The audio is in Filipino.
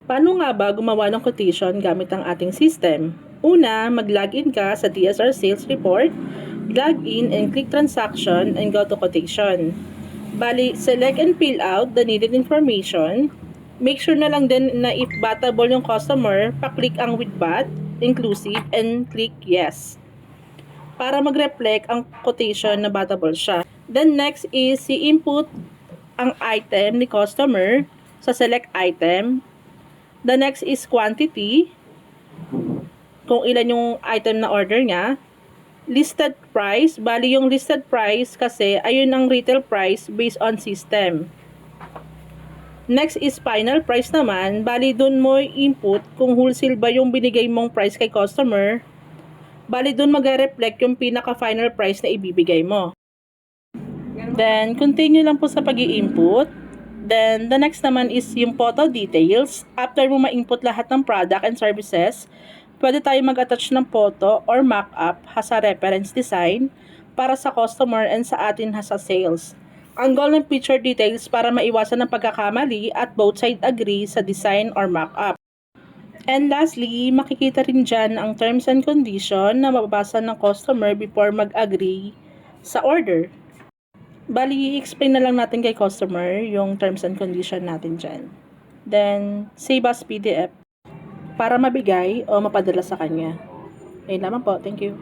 Paano nga ba gumawa ng quotation gamit ang ating system? Una, mag-login ka sa DSR Sales Report, log in and click transaction and go to quotation. Bali, select and fill out the needed information. Make sure na lang din na if batable yung customer, pa-click ang with BAT, inclusive, and click yes. Para mag-reflect ang quotation na batable siya. Then next is i-input ang item ni customer sa select item. The next is quantity, kung ilan yung item na order niya. Listed price, bali yung listed price kasi ayun ang retail price based on system. Next is final price naman, bali dun mo input kung wholesale ba yung binigay mong price kay customer. Bali dun mag-reflect yung pinaka final price na ibibigay mo. Then continue lang po sa pag-i-input. Then, the next naman is yung photo details. After mo ma-input lahat ng product and services, pwede tayo mag-attach ng photo or mock-up sa reference design para sa customer and sa atin sa sales. Ang goal ng picture details para maiwasan ng pagkakamali at both side agree sa design or mock-up. And lastly, makikita rin dyan ang terms and condition na mababasa ng customer before mag-agree sa order. Bali, i-explain na lang natin kay customer yung terms and condition natin dyan. Then, save as PDF para mabigay o mapadala sa kanya. Ayun lamang po. Thank you.